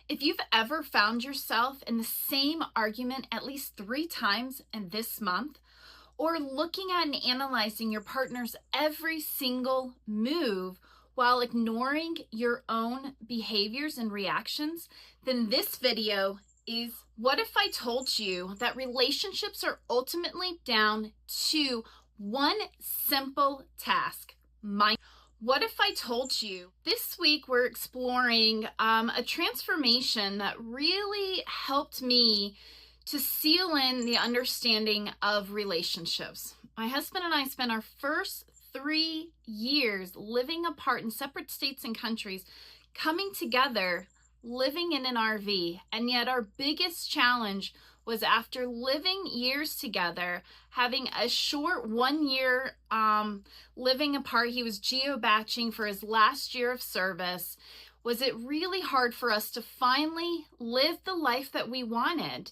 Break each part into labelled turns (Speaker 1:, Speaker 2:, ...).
Speaker 1: If you've ever found yourself in the same argument at least 3 times in this month, or looking at and analyzing your partner's every single move while ignoring your own behaviors and reactions, then this video is what if I told you that relationships are ultimately down to one simple task: what if I told you? This week we're exploring a transformation that really helped me to seal in the understanding of relationships. My husband and I spent our first 3 years living apart in separate states and countries, coming together, living in an RV. And yet our biggest challenge was, after living years together, having a short 1 year living apart. He was geobaching for his last year of service. Was it really hard for us to finally live the life that we wanted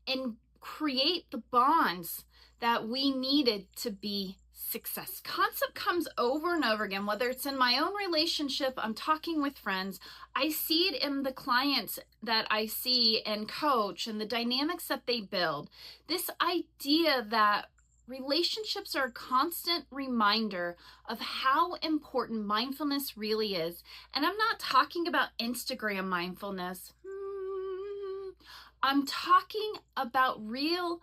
Speaker 1: and create the bonds that we needed to be success? Concept comes over and over again, whether it's in my own relationship, I'm talking with friends, I see it in the clients that I see and coach and the dynamics that they build. This idea that relationships are a constant reminder of how important mindfulness really is. And I'm not talking about Instagram mindfulness. I'm talking about real,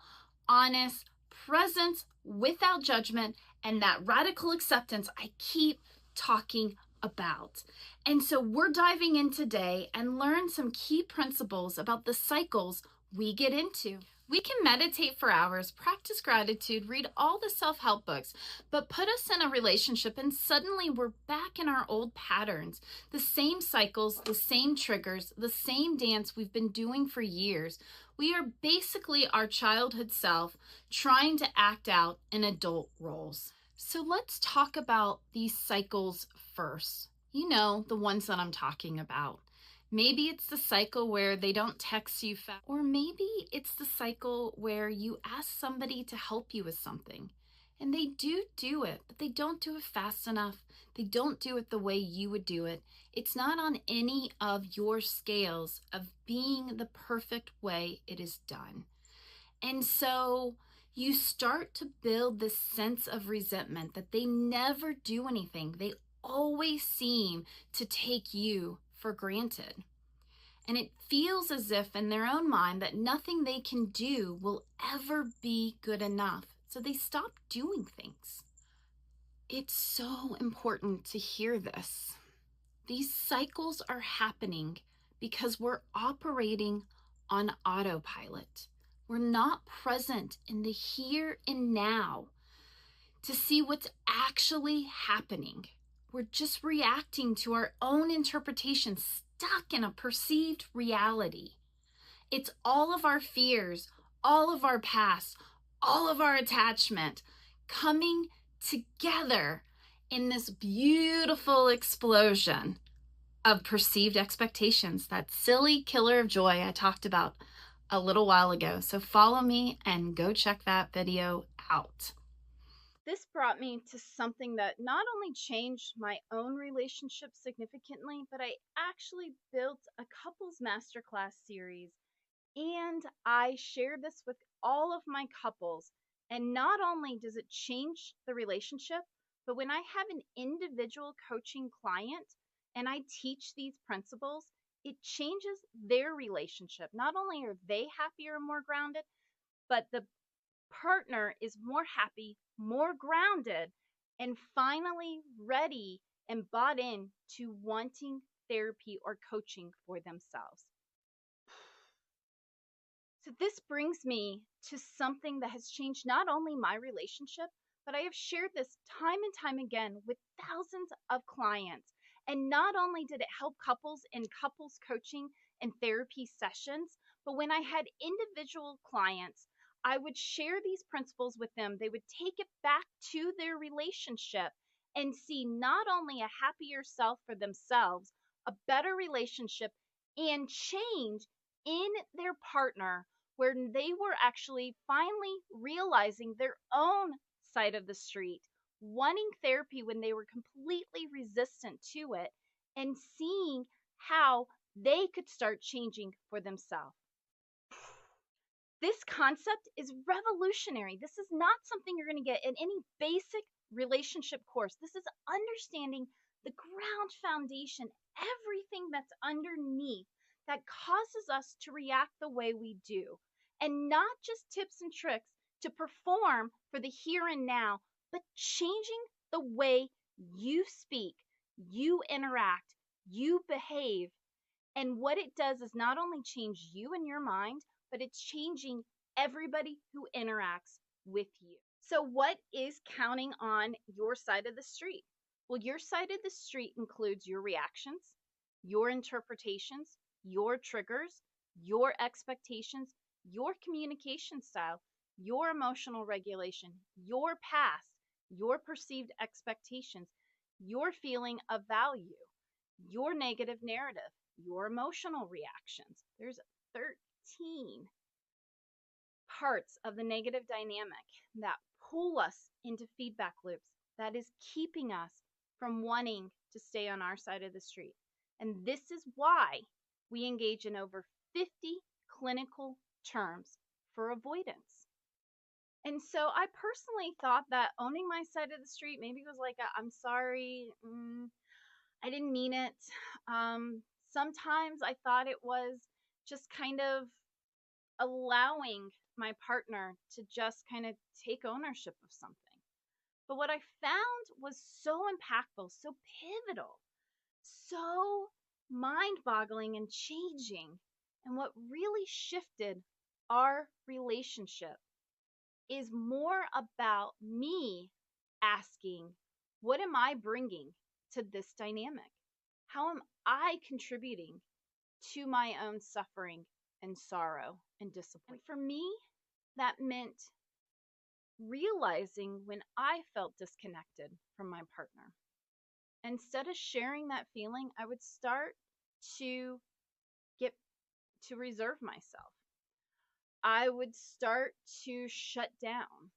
Speaker 1: honest presence without judgment, and that radical acceptance I keep talking about. And so we're diving in today and learn some key principles about the cycles we get into. We can meditate for hours, practice gratitude, read all the self-help books, but put us in a relationship and suddenly we're back in our old patterns. The same cycles, the same triggers, the same dance we've been doing for years. We are basically our childhood self trying to act out in adult roles. So let's talk about these cycles first. You know, the ones that I'm talking about. Maybe it's the cycle where they don't text you fast, or maybe it's the cycle where you ask somebody to help you with something and they do it, but they don't do it fast enough. They don't do it the way you would do it. It's not on any of your scales of being the perfect way it is done. And so you start to build this sense of resentment that they never do anything. They always seem to take you for granted. And it feels as if in their own mind that nothing they can do will ever be good enough. So they stop doing things. It's so important to hear this. These cycles are happening because we're operating on autopilot. We're not present in the here and now to see what's actually happening. We're just reacting to our own interpretation, stuck in a perceived reality. It's all of our fears, all of our past, all of our attachment coming together in this beautiful explosion of perceived expectations, that silly killer of joy I talked about a little while ago. So follow me and go check that video out. This brought me to something that not only changed my own relationship significantly, but I actually built a couples masterclass series and I shared this with all of my couples. And not only does it change the relationship, but when I have an individual coaching client and I teach these principles, it changes their relationship. Not only are they happier and more grounded, but the partner is more happy, more grounded, and finally ready and bought in to wanting therapy or coaching for themselves. So this brings me to something that has changed not only my relationship, but I have shared this time and time again with thousands of clients. And not only did it help couples in couples coaching and therapy sessions, but when I had individual clients, I would share these principles with them. They would take it back to their relationship and see not only a happier self for themselves, a better relationship, and change in their partner, where they were actually finally realizing their own side of the street, wanting therapy when they were completely resistant to it, and seeing how
Speaker 2: they could start changing for themselves. This concept is revolutionary. This is not something you're going to get in any basic relationship course. This is understanding the ground foundation, everything that's underneath that causes us to react the way we do. And not just tips and tricks to perform for the here and now, but changing the way you speak, you interact, you behave. And what it does is not only change you and your mind, but it's changing everybody who interacts with you. So, what is counting on your side of the street? Well, your side of the street includes your reactions, your interpretations, your triggers, your expectations, your communication style, your emotional regulation, your past, your perceived expectations, your feeling of value, your negative narrative, your emotional reactions. There's 13 parts of the negative dynamic that pull us into feedback loops that is keeping us from wanting to stay on our side of the street. And this is why we engage in over 50 clinical terms for avoidance. And so I personally thought that owning my side of the street maybe was like, I'm sorry, I didn't mean it. Sometimes I thought it was just kind of allowing my partner to just kind of take ownership of something. But what I found was so impactful, so pivotal, so mind boggling and changing. And what really shifted our relationship is more about me asking, what am I bringing to this dynamic? How am I contributing to my own suffering and sorrow and disappointment? And for me, that meant realizing when I felt disconnected from my partner. Instead of sharing that feeling, I would start to get to reserve myself. I would start to shut down.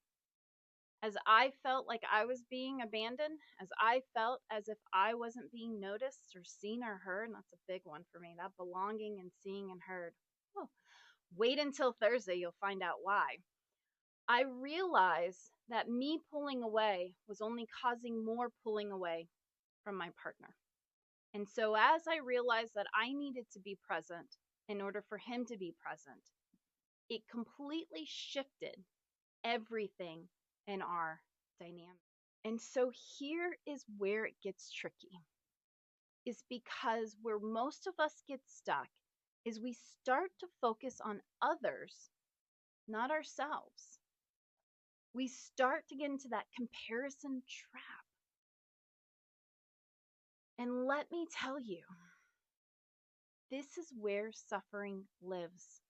Speaker 2: As I felt like I was being abandoned, as I felt as if I wasn't being noticed or seen or heard, and that's a big one for me, that belonging and seeing and heard. Oh, wait until Thursday, you'll find out why. I realized that me pulling away was only causing more pulling away from my partner. And so as I realized that I needed to be present in order for him to be present, it completely shifted everything in our dynamic. And so here is where it gets tricky, is because where most of us get stuck is we start to focus on others, not ourselves. We start to get into that comparison trap. And let me tell you, this is where suffering lives.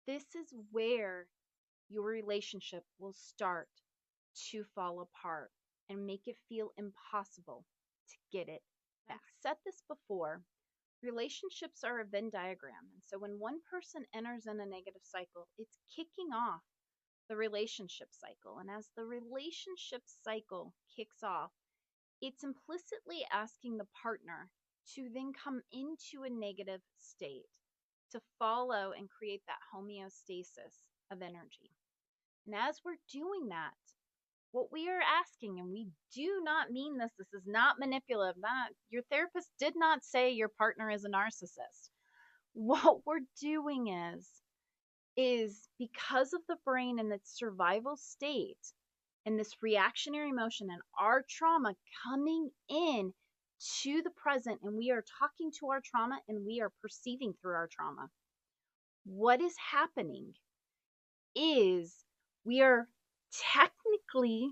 Speaker 2: This is where your relationship will start to fall apart and make it feel impossible to get it back. I've said this before, relationships are a Venn diagram. And so when one person enters in a negative cycle, it's kicking off the relationship cycle. And as the relationship cycle kicks off, it's implicitly asking the partner to then come into a negative state to follow and create that homeostasis of energy. And as we're doing that, what we are asking, and we do not mean this, this is not manipulative, your therapist did not say your partner is a narcissist. What we're doing is because of the brain in its survival state and this reactionary emotion and our trauma coming in to the present, and we are talking to our trauma and we are perceiving through our trauma. What is happening is we are technically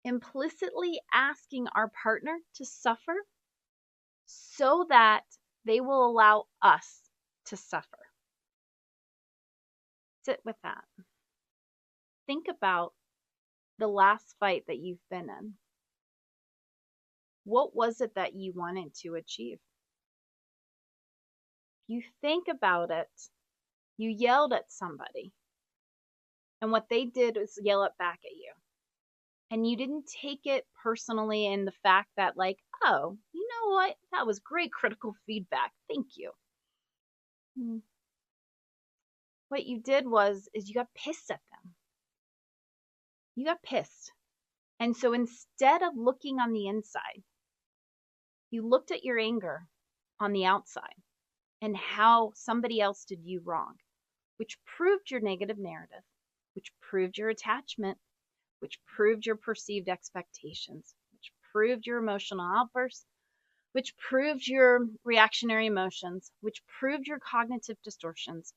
Speaker 2: implicitly asking our partner to suffer so that they will allow us to suffer. Sit with that. Think about the last fight that you've been in. What was it that you wanted to achieve? You think about it, you yelled at somebody, and what they did was yell it back at you. And you didn't take it personally in the fact that, like, oh, you know what? That was great critical feedback. Thank you. What you did is you got pissed at them. You got pissed. And so instead of looking on the inside, you looked at your anger on the outside and how somebody else did you wrong, which proved your negative narrative, which proved your attachment, which proved your perceived expectations, which proved your emotional outbursts, which proved your reactionary emotions, which proved your cognitive distortions,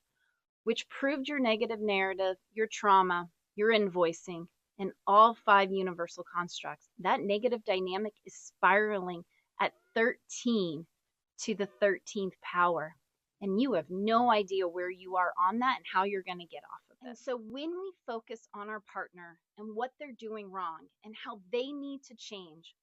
Speaker 2: which proved your negative narrative, your trauma, your invoicing, and all 5 universal constructs. That negative dynamic is spiraling at 13 to the 13th power. And you have no idea where you are on that and how you're going to get off of it. And so when we focus on our partner and what they're doing wrong and how they need to change,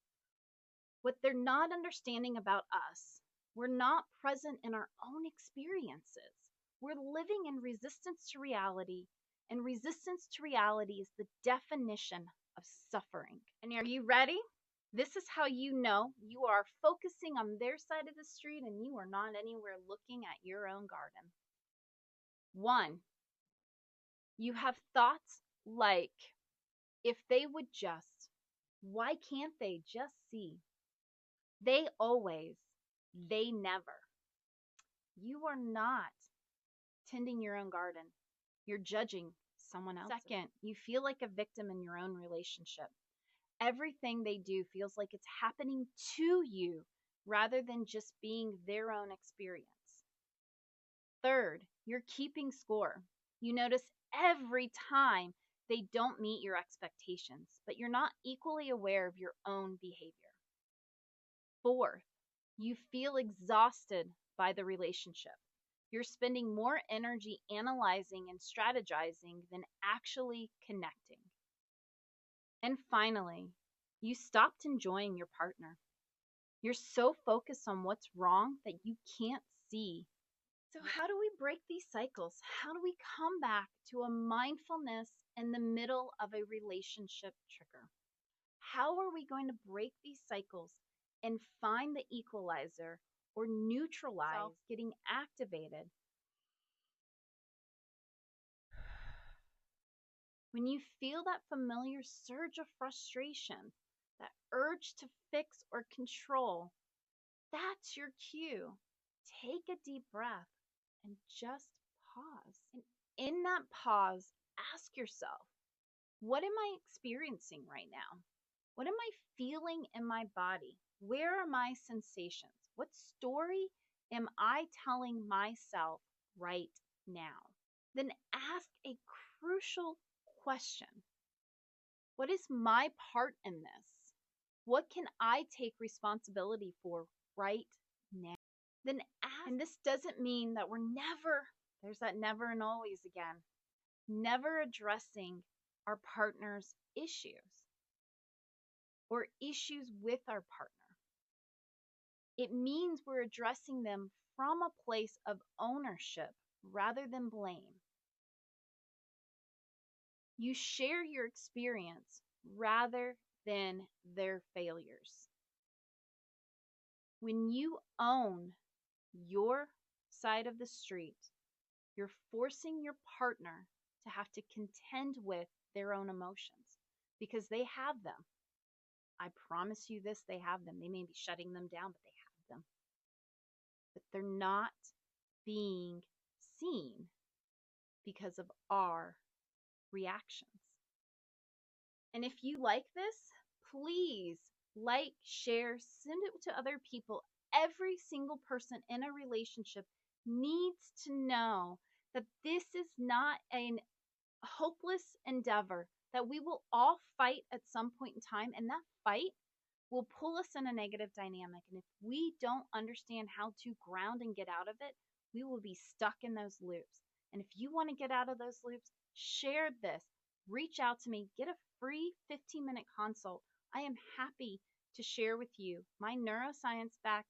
Speaker 2: what they're not understanding about us, we're not present in our own experiences. We're living in resistance to reality, and resistance to reality is the definition of suffering. And are you ready? This is how you know you are focusing on their side of the street and you are not anywhere looking at your own garden. 1, you have thoughts like, if they would just, why can't they just see? They always, they never. You are not tending your own garden. You're judging someone else. Second, you feel like a victim in your own relationship. Everything they do feels like it's happening to you rather than just being their own experience. Third, you're keeping score. You notice every time they don't meet your expectations, but you're not equally aware of your own behavior. Fourth, you feel exhausted by the relationship. You're spending more energy analyzing and strategizing than actually connecting. And finally, you stopped enjoying your partner. You're so focused on what's wrong that you can't see. So how do we break these cycles? How do we come back to a mindfulness in the middle of a relationship trigger? How are we going to break these cycles and find the equalizer or neutralize getting activated? When you feel that familiar surge of frustration, that urge to fix or control, that's your cue. Take a deep breath and just pause. And in that pause, ask yourself, what am I experiencing right now? What am I feeling in my body? Where are my sensations? What story am I telling myself right now? Then ask a crucial question. What is my part in this? What can I take responsibility for right now? Then ask, and this doesn't mean that there's that never and always again, never addressing our partner's issues or issues with our partner. It means we're addressing them from a place of ownership rather than blame. You share your experience rather than their failures. When you own your side of the street, you're forcing your partner to have to contend with their own emotions because they have them. I promise you this, they have them. They may be shutting them down, but they have them. But they're not being seen because of our reactions. And if you like this, please like, share, send it to other people. Every single person in a relationship needs to know that this is not a hopeless endeavor, that we will all fight at some point in time, and that fight will pull us in a negative dynamic. And if we don't understand how to ground and get out of it, we will be stuck in those loops. And if you want to get out of those loops, share this. Reach out to me. Get a free 15-minute consult. I am happy to share with you my neuroscience-backed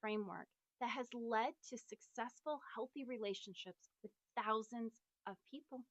Speaker 2: framework that has led to successful, healthy relationships with thousands of people.